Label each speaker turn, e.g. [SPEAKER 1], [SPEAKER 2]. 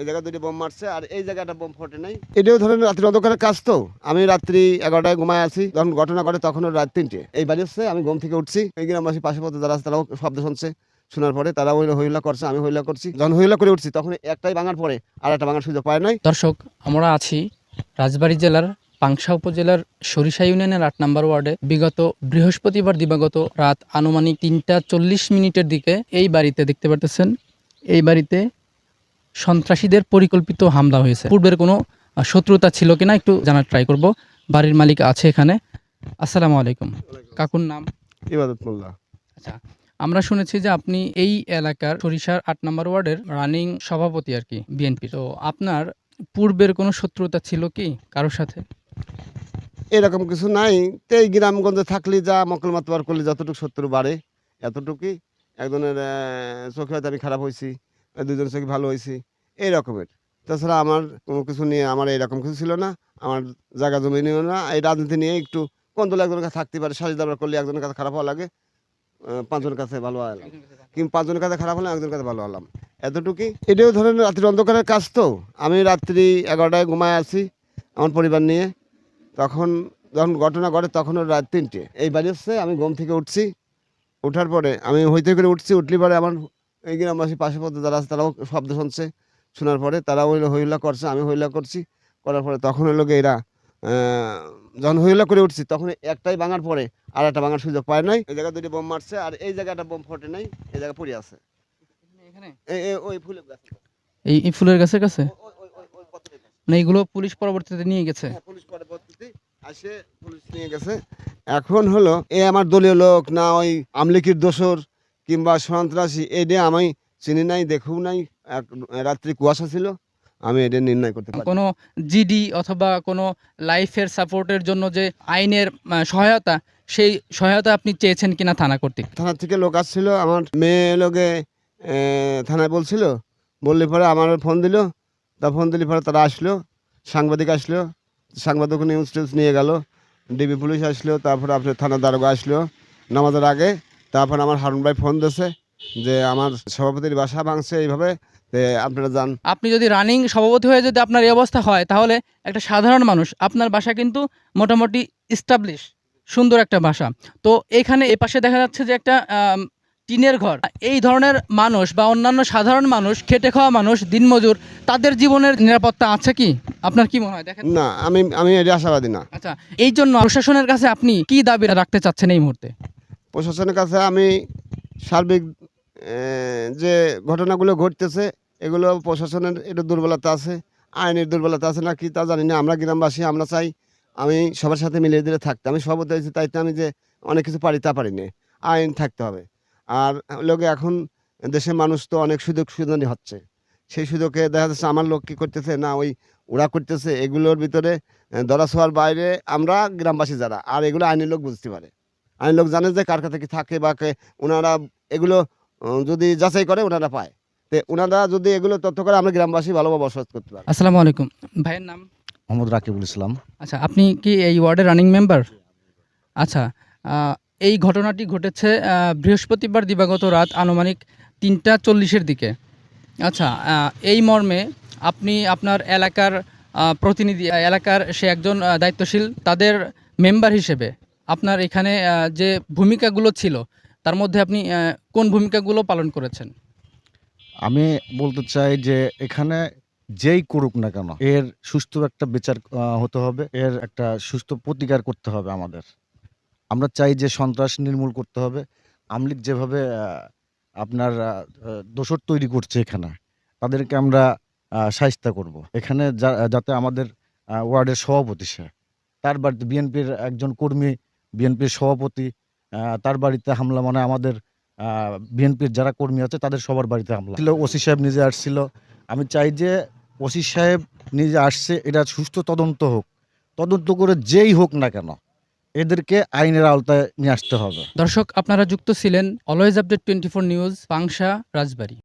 [SPEAKER 1] এই জায়গায় দুটি বোম মারছে আর এই জায়গাটা বোম ফোটে নাই। এটাও ধরেন রাত্রি অন্ধকারের কাজ তো। আমি রাত্রি 11টায় ঘুমায় আছি, যখন ঘটনা ঘটে তখনও রাত 3টে। এই বাড়ি হচ্ছে আমি ঘুম থেকে উঠছি, এই গ্রামবাসী পাশে পথে যারা আছে তারাও শব্দ শুনছে। শোনার পরে তারা হইলা করছে, আমি হইলা করছি। যখন হইলা করে উঠছি তখন একটাই ভাঙার পরে আর একটা ভাঙার সুযোগ পায় নাই।
[SPEAKER 2] দর্শক, আমরা আছি রাজবাড়ী জেলার পাংশা উপজেলার সরিষা ইউনিয়নের 8 নম্বর ওয়ার্ডে। বিগত বৃহস্পতিবার দিবাগত রাত আনুমানিক 3টা 40 মিনিটের দিকে এই বাড়িতে দেখতে পারতেছেন, এই বাড়িতে সন্ত্রাসীদের পরিকল্পিত হামলা হয়েছে। পূর্বের কোনো শত্রুতা ছিল কিনা একটু জানার ট্রাই করব। বাড়ির মালিক আছে এখানে। আসসালামু আলাইকুম। কাকুর নাম?
[SPEAKER 1] ইবাদত মোল্লা।
[SPEAKER 2] আচ্ছা, আমরা শুনেছি যে আপনি এই এলাকার সরিষার 8 নম্বর ওয়ার্ডের রানিং সভাপতি আর কি, বিএনপি। তো আপনার পূর্বের কোনো শত্রুতা ছিল কি কারোর সাথে?
[SPEAKER 1] এরকম কিছু নাই। তো এই গ্রামগঞ্জে থাকলে যা মকল মাতবার করলে যতটুকু শত্রু বাড়ে এতটুকুই। একজনের চোখে হয়তো আমি খারাপ হয়েছি, দুজনের চোখে ভালো হয়েছি, এই রকমের। তাছাড়া আমার কোনো কিছু নিয়ে আমার এরকম কিছু ছিল না। আমার জায়গা জমি নিয়েও না। এই রাজনীতি নিয়ে একটু কোন দল একজনের কাছে থাকতে পারে, সালিশ দাবার করলে একজনের কাছে খারাপ হওয়া লাগে, 5 জনের কাছে ভালো হলাম, কিন্তু 5 জনের কাছে খারাপ হলে একজনের কাছে ভালো হলাম, এতটুকুই। এটাও ধরেন রাত্রি অন্ধকারের কাজ তো। আমি রাত্রি 11টায় ঘুমায় আছি আমার পরিবার নিয়ে, তখন যখন ঘটনা ঘটে তখনও রাত 3টে। এই বাড়ি হচ্ছে আমি ঘুম থেকে উঠছি, উঠার পরে আমি হইতে করে উঠছি, উঠলি পরে আমার এই গ্রামবাসী পাশে পথে যারা আছে তারাও শব্দ শুনছে। শোনার পরে তারা হইলা করছে, আমি হইলা করছি। করার পরে তখন হইলো গিয়ে এরা যখন হইলা করে উঠছি তখন একটাই ভাঙার পরে আর একটা ভাঙার সুযোগ পায় নাই। এই জায়গায় দুটি বোম মারছে আর এই জায়গাটা বোম ফোটে নাই, এই জায়গা পড়ে আছে।
[SPEAKER 2] এখানে
[SPEAKER 1] ওই ফুলের গাছ,
[SPEAKER 2] এই ফুলের গাছের কাছে?
[SPEAKER 1] ওই পথের কাছে।
[SPEAKER 2] না, এগুলো পুলিশ পরবর্তীতে নিয়ে গেছে?
[SPEAKER 1] হ্যাঁ, পুলিশ পরবর্তীতে আসে, পুলিশ নিয়ে গেছে। এখন হলো এ আমার দলীয় লোক না ওই আমলিকির দোসর কিংবা সন্ত্রাসী, এটা আমি চিনি নাই, দেখেও নাই। রাত্রি কুয়াশা ছিল, আমি এটা নির্ণয় করতে পারি।
[SPEAKER 2] কোনো জিডি অথবা কোনো লাইফের সাপোর্টের জন্য যে আইনের সহায়তা, সেই সহায়তা আপনি চেয়েছেন কিনা থানা কর্তৃক?
[SPEAKER 1] থানা থেকে লোক আসছিল, আমার মেয়ে লোকে থানায় বলছিল, বললে পরে আমার ফোন দিল। তা ফোন দিলে পরে তারা আসলো, সাংবাদিক আসলো, সাংবাদিক নিউজ টিউজ নিয়ে গেল, ডিবি পুলিশ আসলো, তারপরে আপনার থানা দারোগা আসলো নামাজের আগে। তারপর আমার হারুন ভাই ফোন দিয়েছে যে আমার সভাপতির বাসা ভাঙছে এইভাবে, আপনারা যান।
[SPEAKER 2] আপনি যদি রানিং সভাপতি হয়ে যদি আপনার এই অবস্থা হয়, তাহলে একটা সাধারণ মানুষ, আপনার বাসা কিন্তু মোটামুটি ইস্টাবলিশ সুন্দর একটা বাসা। তো এখানে এ পাশে দেখা যাচ্ছে যে একটা টিনের ঘর। এই ধরনের মানুষ বা অন্যান্য সাধারণ মানুষ, খেটে খাওয়া মানুষ, দিনমজুর, তাদের জীবনের নিরাপত্তা আছে কি? আপনার কি মনে হয়? দেখেন
[SPEAKER 1] না, আমি এটা আশাবাদী না।
[SPEAKER 2] আচ্ছা, এই জন্য প্রশাসনের কাছে আপনি কি দাবি রাখতে চাচ্ছেন এই মুহূর্তে?
[SPEAKER 1] প্রশাসনের কাছে আমি সার্বিক যে ঘটনাগুলো ঘটতেছে এগুলো প্রশাসনের একটু দুর্বলতা আছে, আইনের দুর্বলতা আছে না কি তা জানি না। আমরা গ্রামবাসী, আমরা চাই আমি সবার সাথে মিলিয়ে দিলে থাকতে। আমি সভাপতি হয়েছি, তাই তো আমি যে অনেক কিছু পারি তা পারি না। আইন থাকতে হবে। আর লোকে এখন দেশের মানুষ তো অনেক সুযোগ সুবিধানি হচ্ছে, সেই সুযোগে দেখা যাচ্ছে আমার লোক কী করতেছে না ওই ওরা করতেছে, এগুলোর ভিতরে ধরা ছোঁয়ার বাইরে আমরা গ্রামবাসী যারা, আর এগুলো আইনের লোক বুঝতে পারে। আইনের লোক জানে যে কার কাছে কি থাকে বা ওনারা এগুলো যদি যাচাই করে ওনারা পায়। তো ওনারা যদি এগুলো তথ্য করে আমরা গ্রামবাসী ভালোভাবে বসবাস করতে পারি।
[SPEAKER 2] আসসালামু আলাইকুম। ভাইয়ের নাম?
[SPEAKER 3] মোহাম্মদ রাকিবুল ইসলাম।
[SPEAKER 2] আচ্ছা, আপনি কি এই ওয়ার্ডের রানিং মেম্বার? আচ্ছা, এই ঘটনাটি ঘটেছে বৃহস্পতিবার দিবাগত রাত আনুমানিক 3টা 40-এর দিকে। আচ্ছা, এই মর্মে আপনি আপনার এলাকার প্রতিনিধি, এলাকার সে একজন দায়িত্বশীল, তাদের মেম্বার হিসেবে আপনার এখানে যে ভূমিকাগুলো ছিল, তার মধ্যে আপনি কোন ভূমিকাগুলো পালন করেছেন?
[SPEAKER 3] আমি বলতে চাই যে এখানে যেই করুক না কেন এর সুষ্ঠু একটা বিচার হতে হবে, এর একটা সুষ্ঠু প্রতিকার করতে হবে আমাদের। আমরা চাই যে সন্ত্রাস নির্মূল করতে হবে। আমলিগ যেভাবে আপনার দোসর তৈরি করছে এখানে, তাদেরকে আমরা শায়েস্তা করব। এখানে যাতে আমাদের ওয়ার্ডের সভাপতি সে, তার বাড়িতে বিএনপির একজন কর্মী, বিএনপির সভাপতি, তার বাড়িতে হামলা মানে আমাদের বিএনপির যারা কর্মী আছে তাদের সবার বাড়িতে হামলা ছিল। ওসি সাহেব নিজে আসছিল। আমি চাই যে ওসি সাহেব নিজে আসছে, এটা সুষ্ঠু তদন্ত হোক। তদন্ত করে যেই হোক না কেন এদেরকে আইনের আওতায় নিয়ে আসতে হবে।
[SPEAKER 2] দর্শক, আপনারা যুক্ত ছিলেন অলওয়েজ আপডেট 24 নিউজ, পাংশা, রাজবাড়ী।